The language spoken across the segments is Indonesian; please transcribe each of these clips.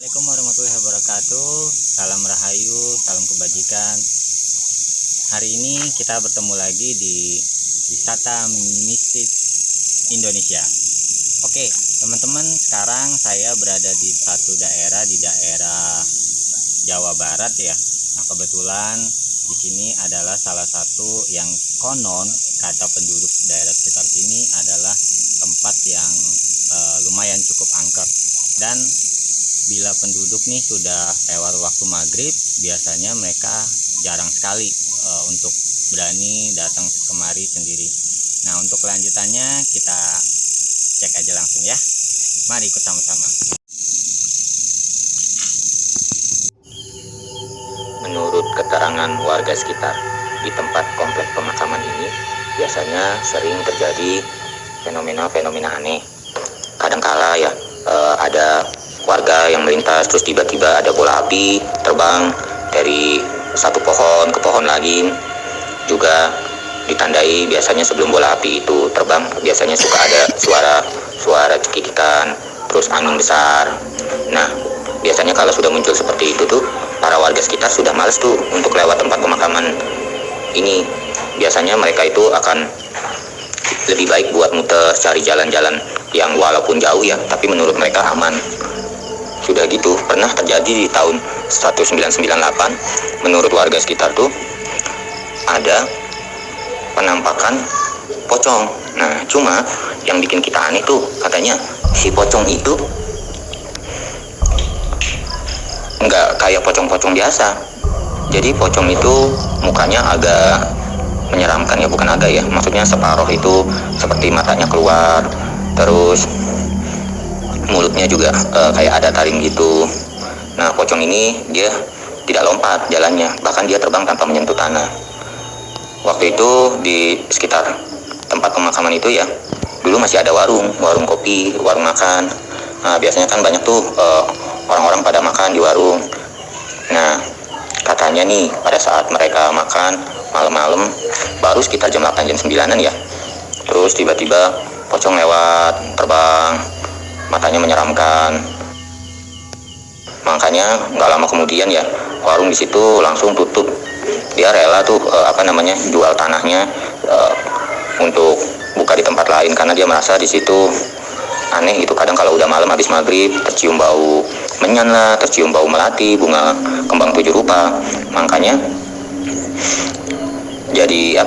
Assalamualaikum warahmatullahi wabarakatuh. Salam rahayu, salam kebajikan. Hari ini kita bertemu lagi di wisata mistik Indonesia. Oke, teman-teman, sekarang saya berada di satu daerah di daerah Jawa Barat ya. Nah, kebetulan di sini adalah salah satu yang konon kata penduduk daerah sekitar sini adalah tempat yang lumayan cukup angker. Dan bila penduduk nih sudah lewat waktu maghrib, biasanya mereka jarang sekali untuk berani datang kemari sendiri. Nah, untuk kelanjutannya kita cek aja langsung ya. Mari ikut sama-sama. Menurut keterangan warga sekitar, di tempat komplek pemakaman ini biasanya sering terjadi fenomena-fenomena aneh. Kadangkala ya ada warga yang melintas, terus tiba-tiba ada bola api terbang dari satu pohon ke pohon lain. Juga ditandai biasanya sebelum bola api itu terbang, biasanya suka ada suara cekikikan, terus angin besar. Nah, biasanya kalau sudah muncul seperti itu tuh, para warga sekitar sudah males tuh untuk lewat tempat pemakaman ini. Biasanya mereka itu akan lebih baik buat muter, cari jalan-jalan yang walaupun jauh ya, tapi menurut mereka aman. Sudah gitu, pernah terjadi di tahun 1998, menurut warga sekitar tuh ada penampakan pocong. Nah, cuma yang bikin kita aneh tuh, katanya si pocong itu nggak kayak pocong-pocong biasa. Jadi pocong itu mukanya agak menyeramkan ya, bukan agak ya, maksudnya separuh itu seperti matanya keluar, terus mulutnya juga kayak ada taring gitu. Nah, pocong ini dia tidak lompat jalannya, bahkan dia terbang tanpa menyentuh tanah. Waktu itu di sekitar tempat pemakaman itu ya, dulu masih ada warung kopi, warung makan. Nah, biasanya kan banyak tuh orang-orang pada makan di warung. Nah, katanya nih pada saat mereka makan malam-malam, baru sekitar jam 8 jam 9-an ya, terus tiba-tiba pocong lewat terbang, matanya menyeramkan. Makanya nggak lama kemudian ya, warung di situ langsung tutup. Dia rela tuh jual tanahnya untuk buka di tempat lain, karena dia merasa di situ aneh gitu. Kadang kalau udah malam habis maghrib tercium bau menyan lah, tercium bau melati, bunga kembang 7 rupa. Makanya jadi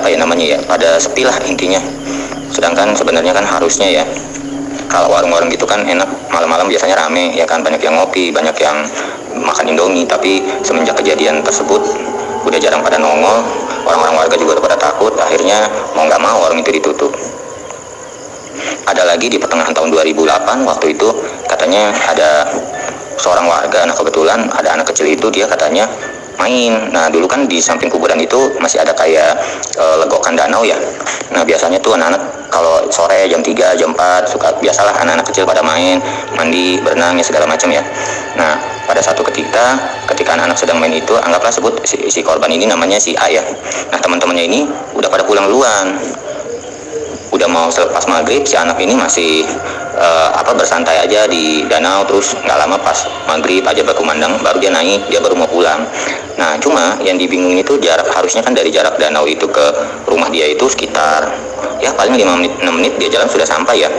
pada sepi lah intinya. Sedangkan sebenarnya kan harusnya ya, kalau warung-warung gitu kan enak, malam-malam biasanya rame ya kan, banyak yang ngopi, banyak yang makan indomie. Tapi semenjak kejadian tersebut udah jarang pada nongol, orang-orang warga juga udah pada takut. Akhirnya mau nggak mau warung itu ditutup. Ada lagi di pertengahan tahun 2008, waktu itu katanya ada seorang warga, nah kebetulan ada anak kecil itu, dia katanya main. Nah, dulu kan di samping kuburan itu masih ada kayak legokan danau ya. Nah, biasanya tuh anak-anak kalau sore jam 3, jam 4 suka, biasalah anak-anak kecil pada main, mandi, berenang ya segala macam ya. Nah, pada satu ketika anak-anak sedang main itu, anggaplah sebut si korban ini namanya si A ya. Nah, teman-temannya ini udah pada pulang duluan. Udah mau selepas maghrib, si anak ini masih bersantai aja di danau. Terus nggak lama pas maghrib aja berkumandang, baru dia naik, dia baru mau pulang. Nah, cuma yang dibingung itu jarak, harusnya kan dari jarak danau itu ke rumah dia itu sekitar ya paling 5 menit 6 menit dia jalan sudah sampai ya.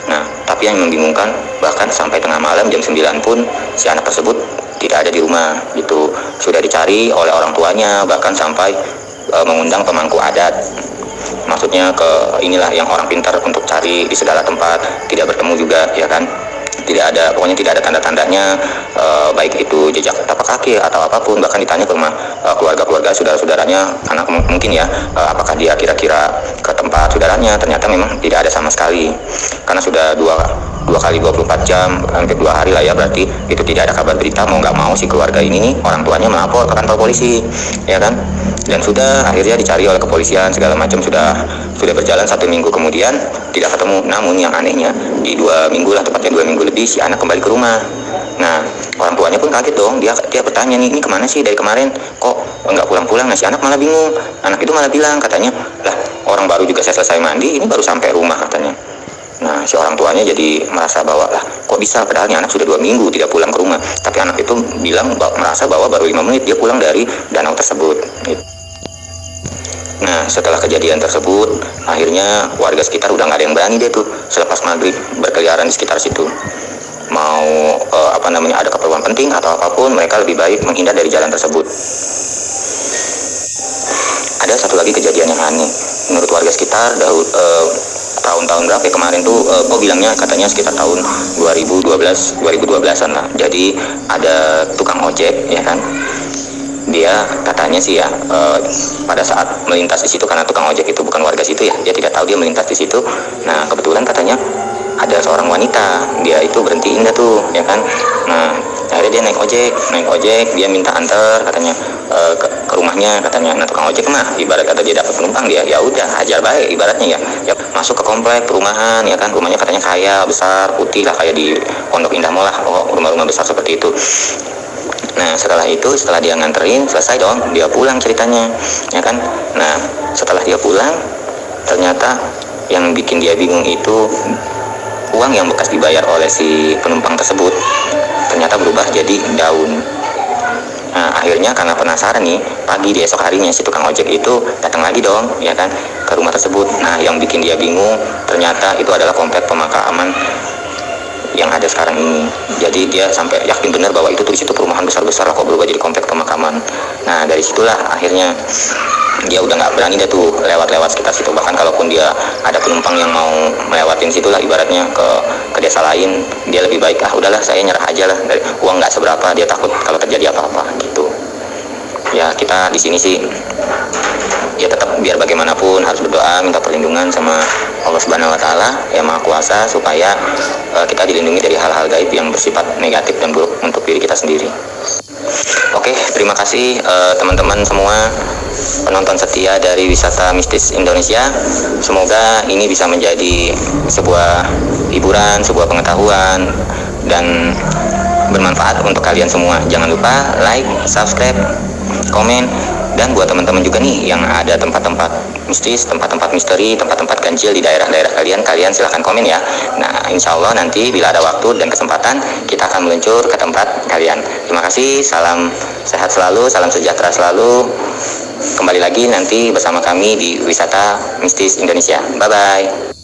Nah, tapi yang membingungkan, bahkan sampai tengah malam jam 9 pun si anak tersebut tidak ada di rumah gitu. Sudah dicari oleh orang tuanya, bahkan sampai mengundang pemangku adat, maksudnya ke inilah yang orang pintar untuk cari di segala tempat, tidak bertemu juga ya kan. Pokoknya tidak ada tanda-tandanya, baik itu jejak tapak kaki atau apapun. Bahkan ditanya ke rumah keluarga-keluarga, saudara-saudaranya, anak mungkin ya, apakah dia kira-kira ke tempat saudaranya, ternyata memang tidak ada sama sekali. Karena sudah dua kali 24 jam, hampir 2 hari lah ya, berarti itu tidak ada kabar berita. Mau nggak mau si keluarga ini nih, orang tuanya melapor ke kantor polisi ya kan. Dan sudah akhirnya dicari oleh kepolisian segala macam. Sudah berjalan 1 minggu kemudian tidak ketemu. Namun yang anehnya di 2 minggu lah, tepatnya 2 minggu lebih, si anak kembali ke rumah. Nah, orang tuanya pun kaget dong. Dia bertanya nih, ini kemana sih dari kemarin kok nggak pulang-pulang? Nah, si anak malah bingung. Anak itu malah bilang, katanya lah orang baru juga saya selesai mandi, ini baru sampai rumah katanya. Nah, si orang tuanya jadi merasa bahwa lah, kok bisa, padahal anak sudah 2 minggu tidak pulang ke rumah. Tapi anak itu bilang merasa bahwa baru 5 menit dia pulang dari danau tersebut. Nah, setelah kejadian tersebut, akhirnya warga sekitar udah nggak ada yang berani deh tuh selepas maghrib berkeliaran di sekitar situ. Mau ada keperluan penting atau apapun, mereka lebih baik menghindar dari jalan tersebut. Ada satu lagi kejadian yang aneh. Menurut warga sekitar, tahun-tahun berapa ya kemarin tuh, bilangnya katanya sekitar tahun 2012-an lah. Jadi ada tukang ojek, ya kan, dia katanya sih ya, pada saat melintas di situ, karena tukang ojek itu bukan warga situ ya, dia tidak tahu dia melintas di situ. Nah, kebetulan katanya ada seorang wanita, dia itu berhentiin dah tuh, ya kan. Nah, akhirnya dia naik ojek, dia minta antar katanya ke rumahnya katanya. Nah, tukang ojek mah ibarat kata dia dapat penumpang, dia ya udah hajar baik ibaratnya ya masuk ke komplek perumahan, ya kan, rumahnya katanya kaya besar putih lah, kayak di Pondok Indah Mall lah, rumah-rumah besar seperti itu. Nah, setelah dia nganterin selesai dong, dia pulang ceritanya, ya kan. Nah, setelah dia pulang, ternyata yang bikin dia bingung itu uang yang bekas dibayar oleh si penumpang tersebut ternyata berubah jadi daun. Nah, akhirnya karena penasaran nih, pagi di esok harinya si tukang ojek itu datang lagi dong, ya kan, ke rumah tersebut. Nah, yang bikin dia bingung ternyata itu adalah komplek pemakaman yang ada sekarang ini. Jadi dia sampai yakin benar bahwa itu tuh di situ perumahan besar-besar kok berubah jadi komplek pemakaman. Nah, dari situlah akhirnya dia udah nggak berani deh tuh lewat-lewat sekitar situ. Bahkan kalaupun dia ada penumpang yang mau melewatin situ lah, ibaratnya ke desa lain, dia lebih baik udahlah saya nyerah aja lah, dari uang nggak seberapa, dia takut kalau terjadi apa-apa gitu. Ya, kita di sini sih ya tetap biar bagaimanapun harus berdoa minta perlindungan sama Allah Subhanahu wa taala yang Maha Kuasa, supaya kita dilindungi dari hal-hal gaib yang bersifat negatif dan buruk untuk diri kita sendiri. Oke, terima kasih teman-teman semua penonton setia dari Wisata Mistis Indonesia. Semoga ini bisa menjadi sebuah hiburan, sebuah pengetahuan, dan bermanfaat untuk kalian semua. Jangan lupa like, subscribe, komen. Dan buat teman-teman juga nih yang ada tempat-tempat mistis, tempat-tempat misteri, tempat-tempat ganjil di daerah-daerah kalian silahkan komen ya. Nah, insya Allah nanti bila ada waktu dan kesempatan, kita akan meluncur ke tempat kalian. Terima kasih, salam sehat selalu, salam sejahtera selalu. Kembali lagi nanti bersama kami di Wisata Mistis Indonesia. Bye-bye.